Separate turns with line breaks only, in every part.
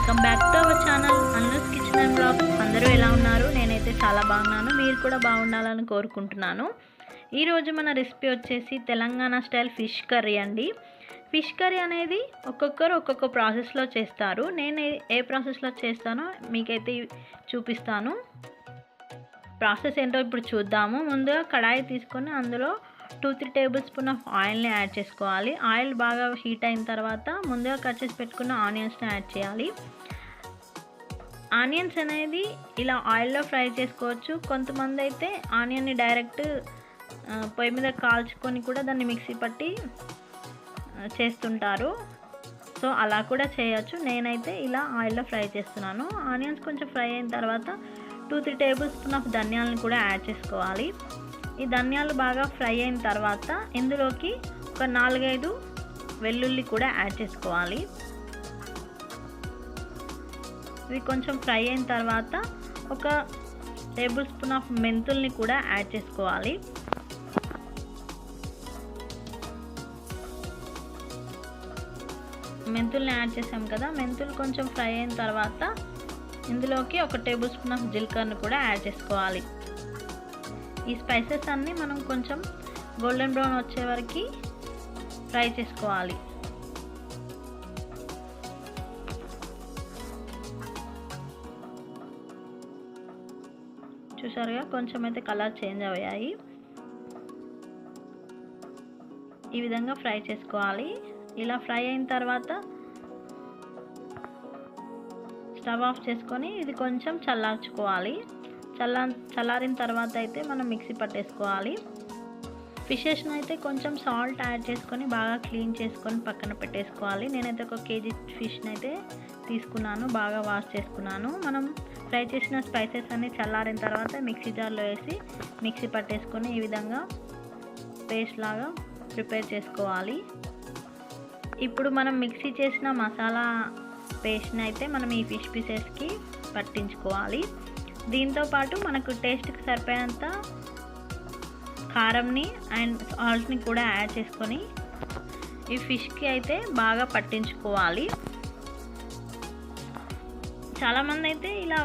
Welcome back to our channel Annu's kitchen and blogs. అందరూ ఎలా ఉన్నారు? నేనైతే చాలా బాగున్నాను. మీరు కూడా బాగుండాలని కోరుకుంటున్నాను. ఈరోజు మన రెసిపీ వచ్చేసి తెలంగాణ స్టైల్ ఫిష్ కర్రీ అండి. ఫిష్ కర్రీ అనేది ఒక్కొక్కరు ఒక్కొక్క ప్రాసెస్లో చేస్తారు. నేను ఏ ప్రాసెస్లో చేస్తానో మీకైతే చూపిస్తాను. ప్రాసెస్ ఏంటో ఇప్పుడు చూద్దాము. ముందుగా కడాయి తీసుకొని అందులో 2-3 టేబుల్ స్పూన్ ఆఫ్ ఆయిల్ని యాడ్ చేసుకోవాలి. ఆయిల్ బాగా హీట్ అయిన తర్వాత ముందుగా కట్ చేసి పెట్టుకున్న ఆనియన్స్ని యాడ్ చేయాలి. ఆనియన్స్ అనేది ఇలా ఆయిల్లో ఫ్రై చేసుకోవచ్చు. కొంతమంది అయితే ఆనియన్ని డైరెక్ట్ పొయ్యి మీద కాల్చుకొని కూడా దాన్ని మిక్సీ పట్టి చేస్తుంటారు. సో అలా కూడా చేయొచ్చు. నేనైతే ఇలా ఆయిల్లో ఫ్రై చేస్తున్నాను. ఆనియన్స్ కొంచెం ఫ్రై అయిన తర్వాత 2-3 టేబుల్ స్పూన్ ఆఫ్ ధనియాలను కూడా యాడ్ చేసుకోవాలి. ఈ ధనియాలు బాగా ఫ్రై అయిన తర్వాత ఇందులోకి ఒక 4-5 వెల్లుల్లి కూడా యాడ్ చేసుకోవాలి. ఇవి కొంచెం ఫ్రై అయిన తర్వాత ఒక టేబుల్ స్పూన్ ఆఫ్ మెంతుల్ని కూడా యాడ్ చేసుకోవాలి. మెంతుల్ని యాడ్ చేసాం కదా, మెంతులు కొంచెం ఫ్రై అయిన తర్వాత ఇందులోకి ఒక టేబుల్ స్పూన్ ఆఫ్ జీలకర్రను కూడా యాడ్ చేసుకోవాలి. ఈ స్పైసెస్ అన్నీ మనం కొంచెం గోల్డెన్ బ్రౌన్ వచ్చే వరకు ఫ్రై చేసుకోవాలి. చూసారుగా కొంచెం అయితే కలర్ చేంజ్ అయ్యాయి. ఈ విధంగా ఫ్రై చేసుకోవాలి. ఇలా ఫ్రై అయిన తర్వాత స్టవ్ ఆఫ్ చేసుకొని ఇది కొంచెం చల్లార్చుకోవాలి. చల్లారిన తర్వాత అయితే మనం మిక్సీ పట్టేసుకోవాలి. ఫిషెస్ని అయితే కొంచెం సాల్ట్ యాడ్ చేసుకొని బాగా క్లీన్ చేసుకొని పక్కన పెట్టేసుకోవాలి. నేనైతే 1 kg ఫిష్ని అయితే తీసుకున్నాను, బాగా వాష్ చేసుకున్నాను. మనం ఫ్రై చేసిన స్పైసెస్ అన్ని చల్లారిన తర్వాత మిక్సీ జార్లో వేసి మిక్సీ పట్టేసుకొని ఈ విధంగా పేస్ట్ లాగా ప్రిపేర్ చేసుకోవాలి. ఇప్పుడు మనం మిక్సీ చేసిన మసాలా పేస్ట్ని అయితే మనం ఈ ఫిష్ పీసెస్కి పట్టించుకోవాలి. దీంతో పాటు మనకు టేస్ట్కి సరిపోయేంత కారంని అండ్ సాల్ట్ని కూడా యాడ్ చేసుకొని ఈ ఫిష్కి అయితే బాగా పట్టించుకోవాలి. చాలామంది అయితే ఇలా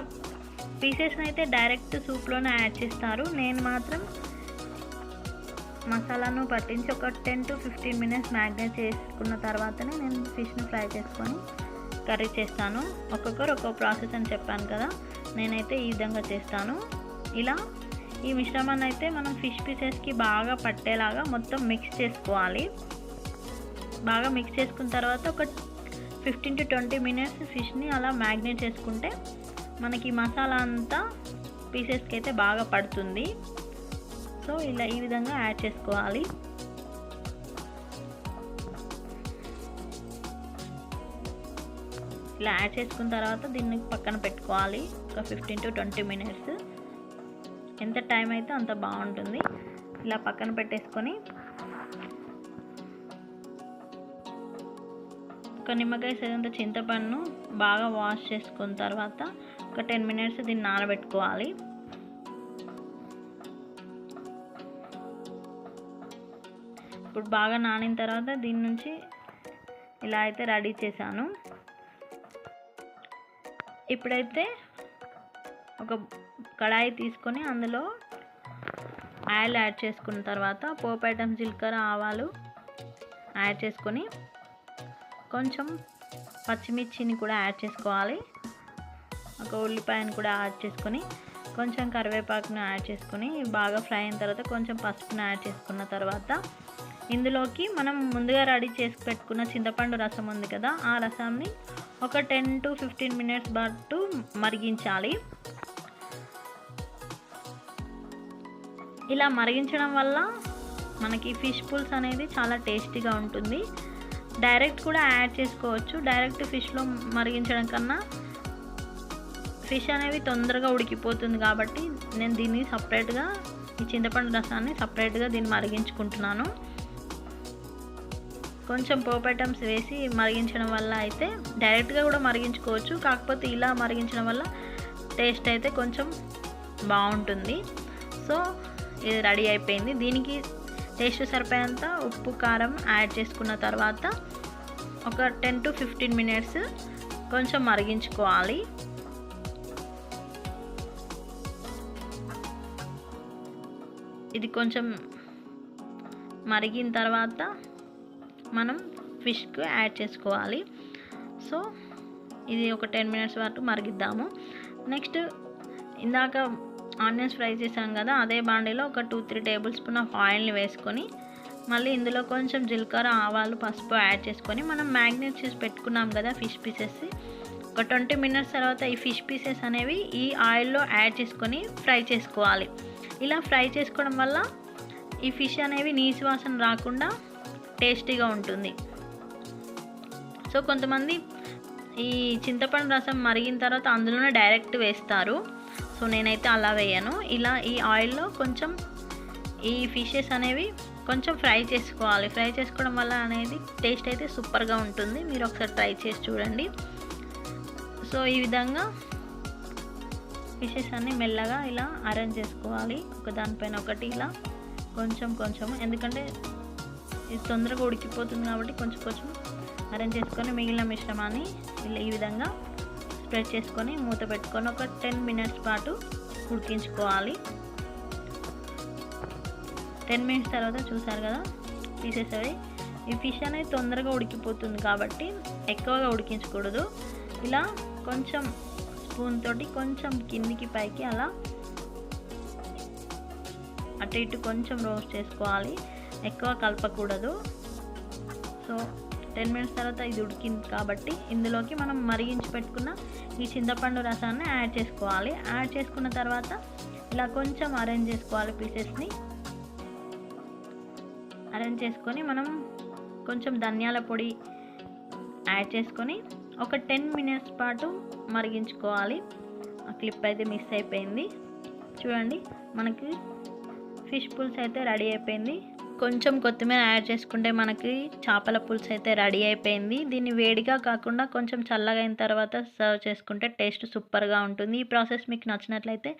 పీసెస్ని అయితే డైరెక్ట్ సూప్లోనే యాడ్ చేస్తారు. నేను మాత్రం మసాలాను పట్టించి ఒక 10-15 మినిట్స్ మ్యాగ్నేట్ చేసుకున్న తర్వాతనే నేను ఫిష్ని ఫ్రై చేసుకొని కర్రీ చేస్తాను. ఒక్కొక్కరు ఒక్కొక్క ప్రాసెస్ అని చెప్పాను కదా, నేనైతే ఈ విధంగా చేస్తాను. ఇలా ఈ మిశ్రమాన్ని అయితే మనం ఫిష్ పీసెస్కి బాగా పట్టేలాగా మొత్తం మిక్స్ చేసుకోవాలి. బాగా మిక్స్ చేసుకున్న తర్వాత ఒక 15-20 మినిట్స్ ఫిష్ని అలా మ్యాగ్నేట్ చేసుకుంటే మనకి మసాలా అంతా పీసెస్కి అయితే బాగా పడుతుంది. సో ఇలా ఈ విధంగా యాడ్ చేసుకోవాలి. ఇలా యాడ్ చేసుకున్న తర్వాత దీన్ని పక్కన పెట్టుకోవాలి. ఒక 15-20 మినిట్స్, ఎంత టైం అయితే అంత బాగుంటుంది. ఇలా పక్కన పెట్టేసుకొని ఒక నిమ్మకాయ సైజంత చింతపండును బాగా వాష్ చేసుకున్న తర్వాత ఒక 10 మినిట్స్ దీన్ని నానబెట్టుకోవాలి. ఇప్పుడు బాగా నానిన తర్వాత దీని నుంచి ఇలా అయితే రెడీ చేశాను. ఇప్పుడైతే ఒక కడాయి తీసుకొని అందులో ఆయిల్ యాడ్ చేసుకున్న తర్వాత పోపు ఐటమ్స్ జీలకర్ర ఆవాలు యాడ్ చేసుకొని కొంచెం పచ్చిమిర్చిని కూడా యాడ్ చేసుకోవాలి. ఒక ఉల్లిపాయను కూడా యాడ్ చేసుకొని కొంచెం కరివేపాకును యాడ్ చేసుకొని బాగా ఫ్రై అయిన తర్వాత కొంచెం పసుపును యాడ్ చేసుకున్న తర్వాత ఇందులోకి మనం ముందుగా రెడీ చేసి పెట్టుకున్న చింతపండు రసం ఉంది కదా, ఆ రసాన్ని ఒక 10-15 మినిట్స్ పాటు మరిగించాలి. ఇలా మరిగించడం వల్ల మనకి ఫిష్ పుల్స్ అనేది చాలా టేస్టీగా ఉంటుంది. డైరెక్ట్ కూడా యాడ్ చేసుకోవచ్చు. డైరెక్ట్ ఫిష్లో మరిగించడం కన్నా ఫిష్ అనేవి తొందరగా ఉడికిపోతుంది కాబట్టి నేను దీన్ని సపరేట్గా ఈ చింతపండు రసాన్ని సపరేట్గా దీన్ని మరిగించుకుంటున్నాను. కొంచెం పోపు ఐటమ్స్ వేసి మరిగించడం వల్ల అయితే డైరెక్ట్గా కూడా మరిగించుకోవచ్చు. కాకపోతే ఇలా మరిగించడం వల్ల టేస్ట్ అయితే కొంచెం బాగుంటుంది. సో ఇది రెడీ అయిపోయింది. దీనికి టేస్ట్ సరిపోయేంత ఉప్పు కారం యాడ్ చేసుకున్న తర్వాత ఒక 10 to 15 మినిట్స్ కొంచెం మరిగించుకోవాలి. ఇది కొంచెం మరిగిన తర్వాత మనం ఫిష్కు యాడ్ చేసుకోవాలి. సో ఇది ఒక 10 మినిట్స్ వరకు మరిగిద్దాము. నెక్స్ట్ ఇందాక ఆనియన్స్ ఫ్రై చేసాం కదా, అదే బాండీలో ఒక 2-3 టేబుల్ స్పూన్ ఆఫ్ ఆయిల్ని వేసుకొని మళ్ళీ ఇందులో కొంచెం జీలకర్ర, ఆవాలు, పసుపు యాడ్ చేసుకొని మనం మ్యాగ్నేట్ చేసి పెట్టుకున్నాం కదా ఫిష్ పీసెస్, ఒక 20 మినిట్స్ తర్వాత ఈ ఫిష్ పీసెస్ అనేవి ఈ ఆయిల్లో యాడ్ చేసుకొని ఫ్రై చేసుకోవాలి. ఇలా ఫ్రై చేసుకోవడం వల్ల ఈ ఫిష్ అనేవి నీసు వాసన రాకుండా టేస్టీగా ఉంటుంది. సో కొంతమంది ఈ చింతపండు రసం మరిగిన తర్వాత అందులోనే డైరెక్ట్ వేస్తారు. సో నేనైతే అలా వేయను. ఇలా ఈ ఆయిల్లో కొంచెం ఈ ఫిషెస్ అనేవి కొంచెం ఫ్రై చేసుకోవాలి. ఫ్రై చేసుకోవడం వల్ల అనేది టేస్ట్ అయితే సూపర్గా ఉంటుంది. మీరు ఒకసారి ట్రై చేసి చూడండి. సో ఈ విధంగా ఫిషెస్ అన్నీ మెల్లగా ఇలా అరేంజ్ చేసుకోవాలి, ఒక దానిపైన ఒకటి ఇలా కొంచెం, ఎందుకంటే ఇది తొందరగా ఉడికిపోతుంది కాబట్టి కొంచెం అరేంజ్ చేసుకొని మిగిలిన మిశ్రమాన్ని ఇలా ఈ విధంగా స్ప్రెడ్ చేసుకొని మూత పెట్టుకొని ఒక 10 మినిట్స్ పాటు ఉడికించుకోవాలి. 10 మినిట్స్ తర్వాత చూసారు కదా పీసెస్ అవి, ఈ ఫిష్ అనేది తొందరగా ఉడికిపోతుంది కాబట్టి ఎక్కువగా ఉడికించకూడదు. ఇలా కొంచెం స్పూన్ తోటి కొంచెం కిందికి పైకి అలా అటు ఇటు కొంచెం రోస్ట్ చేసుకోవాలి, ఎక్కువ కలపకూడదు. సో 10 మినిట్స్ తర్వాత ఇది ఉడికింది కాబట్టి ఇందులోకి మనం మరిగించి పెట్టుకున్న ఈ చింతపండు రసాన్ని యాడ్ చేసుకోవాలి. యాడ్ చేసుకున్న తర్వాత ఇలా కొంచెం అరేంజ్ చేసుకోవాలి. పీసెస్ని అరేంజ్ చేసుకొని మనం కొంచెం ధనియాల పొడి యాడ్ చేసుకొని ఒక 10 మినిట్స్ పాటు మరిగించుకోవాలి. ఆ క్లిప్ అయితే మిస్ అయిపోయింది. చూడండి, మనకి ఫిష్ పులుసు అయితే రెడీ అయిపోయింది. కొంచెం కొత్తిమీర యాడ్ చేసుకుంటే మనకి చేపల పులుసు అయితే రెడీ అయిపోయింది. దీన్ని వేడిగా కాకుండా కొంచెం చల్లగా అయిన తర్వాత సర్వ్ చేసుకుంటే టేస్ట్ సూపర్గా ఉంటుంది. ఈ ప్రాసెస్ మీకు నచ్చినట్లయితే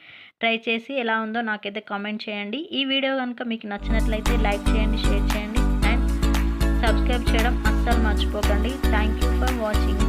ట్రై చేసి ఎలా ఉందో నాకైతే కామెంట్ చేయండి. ఈ వీడియో కనుక మీకు నచ్చినట్లయితే లైక్ చేయండి, షేర్ చేయండి అండ్ సబ్స్క్రైబ్ చేయడం అస్సలు మర్చిపోకండి. Thank you for watching.